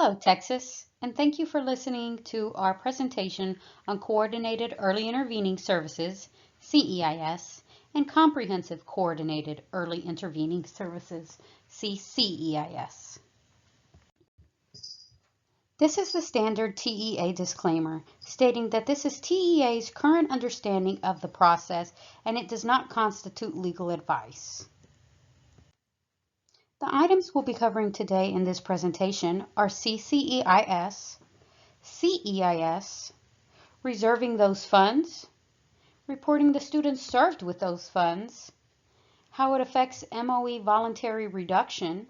Hello, Texas, and thank you for listening to our presentation on Coordinated Early Intervening Services, CEIS, and Comprehensive Coordinated Early Intervening Services, CCEIS. This is the standard TEA disclaimer, stating that this is TEA's current understanding of the process and it does not constitute legal advice. The items we'll be covering today in this presentation are CCEIS, CEIS, reserving those funds, reporting the students served with those funds, how it affects MOE voluntary reduction,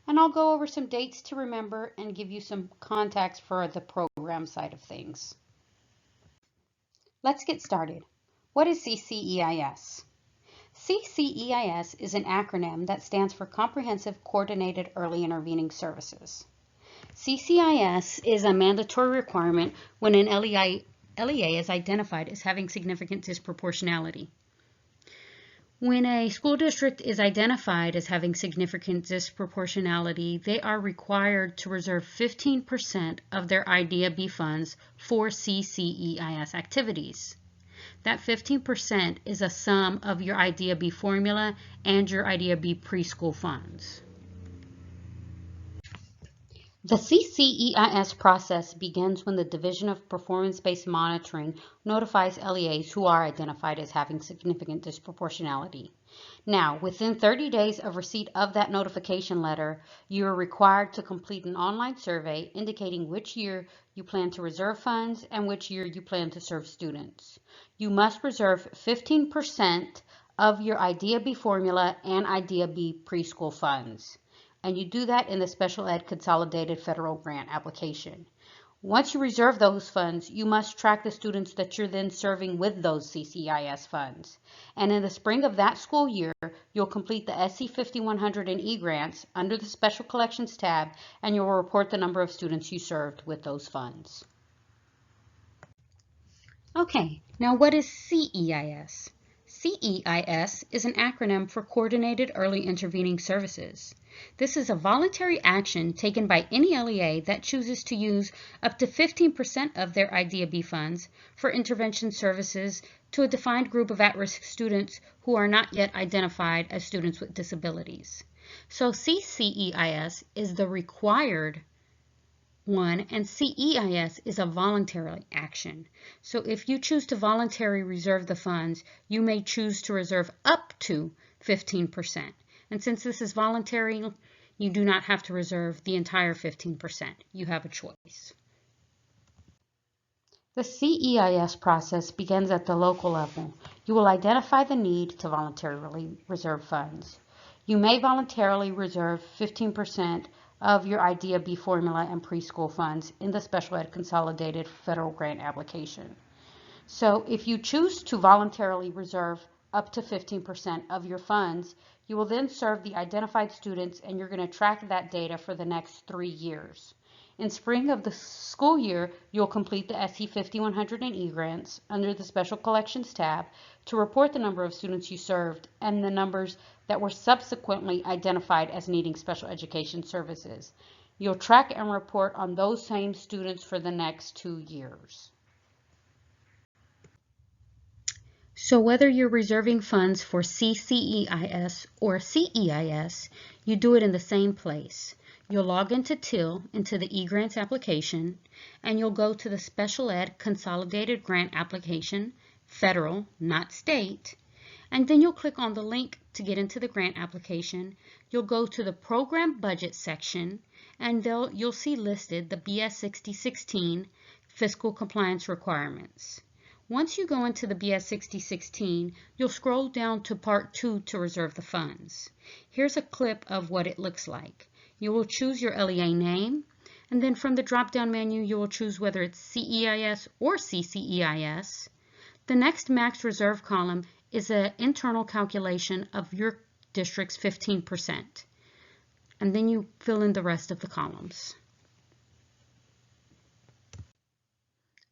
and I'll go over some dates to remember and give you some contacts for the program side of things. Let's get started. What is CCEIS? CCEIS is an acronym that stands for Comprehensive Coordinated Early Intervening Services. CCEIS is a mandatory requirement when an LEA is identified as having significant disproportionality. When a school district is identified as having significant disproportionality, they are required to reserve 15% of their IDEA B funds for CCEIS activities. That 15% is a sum of your IDEA B formula and your IDEA B preschool funds. The CCEIS process begins when the Division of Performance-Based Monitoring notifies LEAs who are identified as having significant disproportionality. Now, within 30 days of receipt of that notification letter, you are required to complete an online survey indicating which year you plan to reserve funds and which year you plan to serve students. You must reserve 15% of your IDEA B formula and IDEA B preschool funds. And you do that in the Special Ed Consolidated Federal Grant application. Once you reserve those funds, you must track the students that you're then serving with those CCEIS funds. And in the spring of that school year, you'll complete the SC 5100 and E-grants under the Special Collections tab, and you'll report the number of students you served with those funds. Okay, now what is CEIS? CEIS is an acronym for Coordinated Early Intervening Services. This is a voluntary action taken by any LEA that chooses to use up to 15% of their IDEA B funds for intervention services to a defined group of at-risk students who are not yet identified as students with disabilities. So CCEIS is the required one, and CEIS is a voluntary action. So if you choose to voluntarily reserve the funds, you may choose to reserve up to 15%. And since this is voluntary, you do not have to reserve the entire 15%. You have a choice. The CEIS process begins at the local level. You will identify the need to voluntarily reserve funds. You may voluntarily reserve 15% of your IDEA B formula and preschool funds in the Special Ed Consolidated Federal Grant application. So if you choose to voluntarily reserve up to 15% of your funds, you will then serve the identified students and you're going to track that data for the next 3 years. In spring of the school year, you'll complete the SC 5100 and E-grants under the Special Collections tab to report the number of students you served and the numbers that were subsequently identified as needing special education services. You'll track and report on those same students for the next 2 years. So whether you're reserving funds for CCEIS or CEIS, you do it in the same place. You'll log into TIL, into the eGrants application, and you'll go to the Special Ed Consolidated Grant application, federal, not state, and then you'll click on the link to get into the grant application. You'll go to the Program Budget section, and you'll see listed the BS 6016 Fiscal Compliance Requirements. Once you go into the BS 6016, you'll scroll down to Part 2 to reserve the funds. Here's a clip of what it looks like. You will choose your LEA name, and then from the drop-down menu, you will choose whether it's CEIS or CCEIS. The next max reserve column is an internal calculation of your district's 15%, and then you fill in the rest of the columns.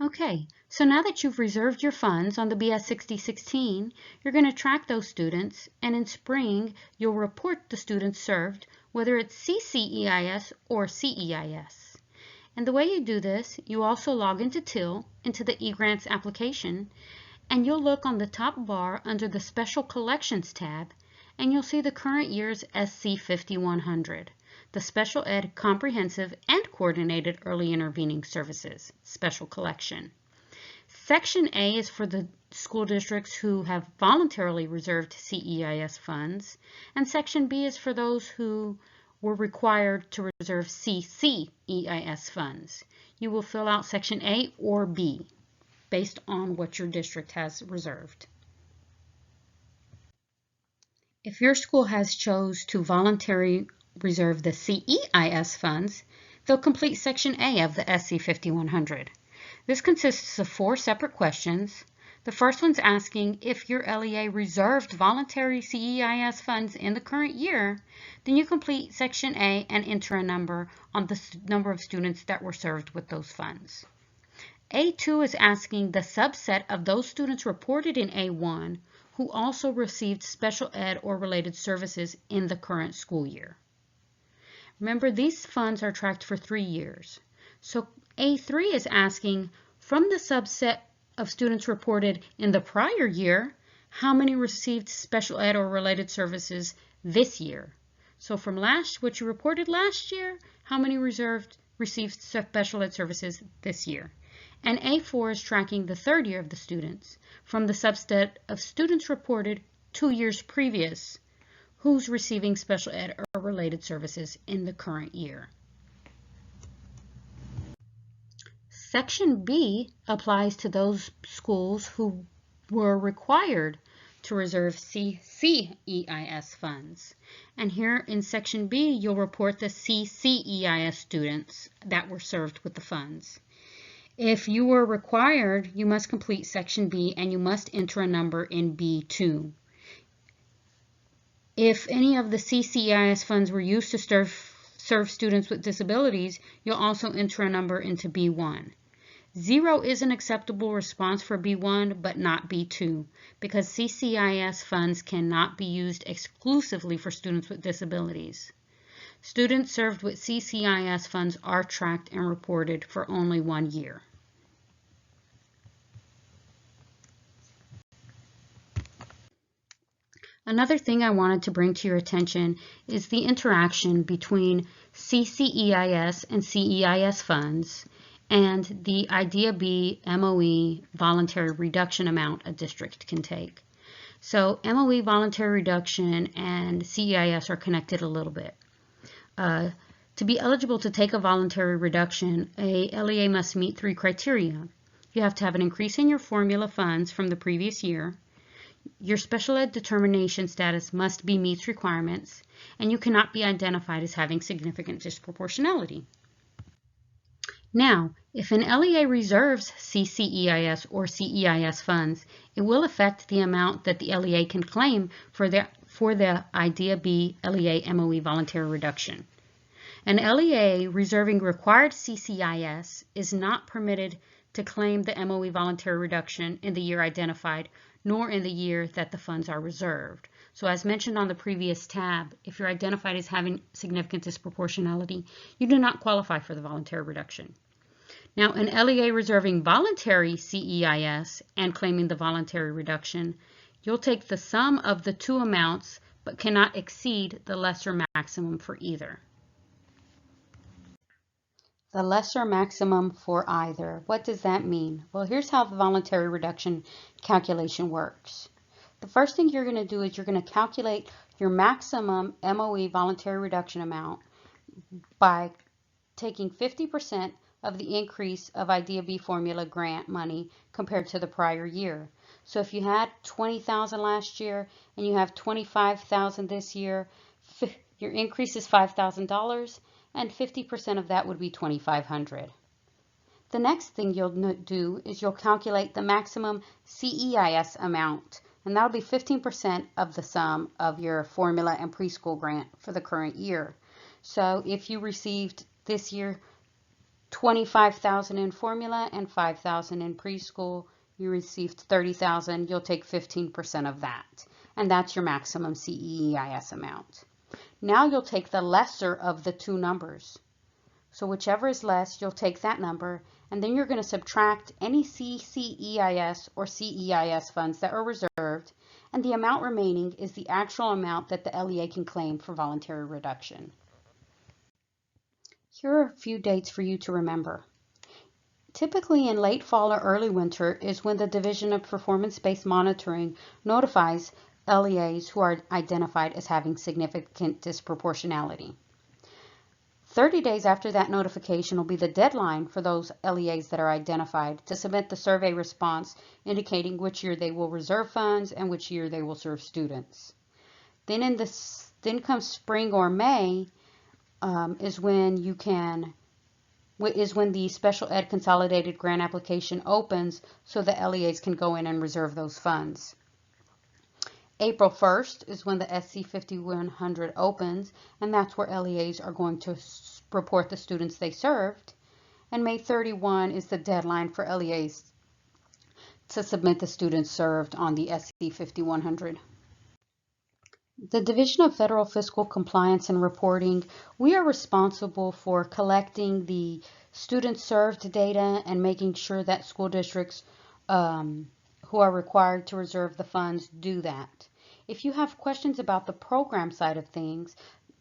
Okay, so now that you've reserved your funds on the BS 6016, you're going to track those students, and in spring, you'll report the students served, whether it's CCEIS or CEIS. And the way you do this, you also log into TIL, into the eGrants application, and you'll look on the top bar under the Special Collections tab, and you'll see the current year's SC 5100, the Special Ed Comprehensive and Coordinated Early Intervening Services Special Collection. Section A is for the school districts who have voluntarily reserved CEIS funds, and Section B is for those who were required to reserve CCEIS funds. You will fill out Section A or B based on what your district has reserved. If your school has chose to voluntarily reserve the CEIS funds, they'll complete Section A of the SC 5100. This consists of 4 separate questions. The first one's asking if your LEA reserved voluntary CEIS funds in the current year, then you complete Section A and enter a number on the number of students that were served with those funds. A2 is asking the subset of those students reported in A1 who also received special ed or related services in the current school year. Remember, these funds are tracked for 3 years. So A3 is asking from the subset of students reported in the prior year, how many received special ed or related services this year? So from what you reported last year, how many received special ed services this year? And A4 is tracking the 3rd year of the students from the subset of students reported 2 years previous, who's receiving special ed or related services in the current year. Section B applies to those schools who were required to reserve CCEIS funds. And here in Section B, you'll report the CCEIS students that were served with the funds. If you were required, you must complete Section B and you must enter a number in B2. If any of the CCEIS funds were used to serve students with disabilities, you'll also enter a number into B1. 0 is an acceptable response for B1, but not B2, because CCEIS funds cannot be used exclusively for students with disabilities. Students served with CCEIS funds are tracked and reported for only 1 year. Another thing I wanted to bring to your attention is the interaction between CCEIS and CEIS funds and the IDEA B MOE voluntary reduction amount a district can take. So MOE voluntary reduction and CEIS are connected a little bit. To be eligible to take a voluntary reduction, a LEA must meet 3 criteria. You have to have an increase in your formula funds from the previous year. Your special ed determination status must be meets requirements, and you cannot be identified as having significant disproportionality. Now, if an LEA reserves CCEIS or CEIS funds, it will affect the amount that the LEA can claim for the IDEA B LEA MOE voluntary reduction. An LEA reserving required CCEIS is not permitted to claim the MOE voluntary reduction in the year identified, nor in the year that the funds are reserved. So as mentioned on the previous tab, if you're identified as having significant disproportionality, you do not qualify for the voluntary reduction. Now, an LEA reserving voluntary CEIS and claiming the voluntary reduction, you'll take the sum of the 2 amounts but cannot exceed the lesser maximum for either. The lesser maximum for either. What does that mean? Well, here's how the voluntary reduction calculation works. The first thing you're going to do is you're going to calculate your maximum MOE voluntary reduction amount by taking 50% of the increase of IDEA B formula grant money compared to the prior year. So if you had $20,000 last year and you have $25,000 this year, your increase is $5,000, and 50% of that would be $2,500. The next thing you'll do is you'll calculate the maximum CEIS amount, and that'll be 15% of the sum of your formula and preschool grant for the current year. So if you received this year $25,000 in formula and $5,000 in preschool, you received $30,000, you'll take 15% of that, and that's your maximum CEIS amount. Now you'll take the lesser of the 2 numbers. So whichever is less, you'll take that number, and then you're going to subtract any CCEIS or CEIS funds that are reserved, and the amount remaining is the actual amount that the LEA can claim for voluntary reduction. Here are a few dates for you to remember. Typically in late fall or early winter is when the Division of Performance-Based Monitoring notifies LEAs who are identified as having significant disproportionality. 30 days after that notification will be the deadline for those LEAs that are identified to submit the survey response indicating which year they will reserve funds and which year they will serve students. Then comes spring or May is when the special ed consolidated grant application opens so the LEAs can go in and reserve those funds. April 1st is when the SC 5100 opens, and that's where LEAs are going to report the students they served. And May 31 is the deadline for LEAs to submit the students served on the SC 5100. The Division of Federal Fiscal Compliance and Reporting, we are responsible for collecting the student served data and making sure that school districts who are required to reserve the funds do that. If you have questions about the program side of things,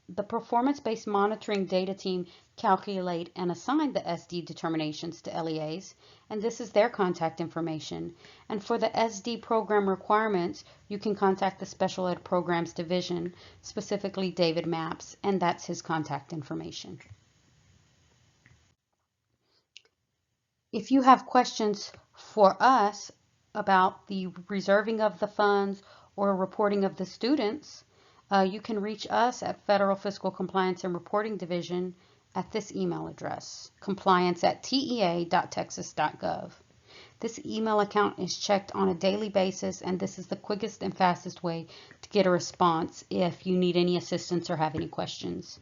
the performance-based monitoring data team calculate and assign the SD determinations to LEAs, and this is their contact information. And for the SD program requirements, you can contact the Special Ed Programs Division, specifically David Maps, and that's his contact information. If you have questions for us about the reserving of the funds or reporting of the students, you can reach us at Federal Fiscal Compliance and Reporting Division at this email address, compliance@tea.texas.gov. This email account is checked on a daily basis, and this is the quickest and fastest way to get a response if you need any assistance or have any questions.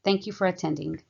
Thank you for attending.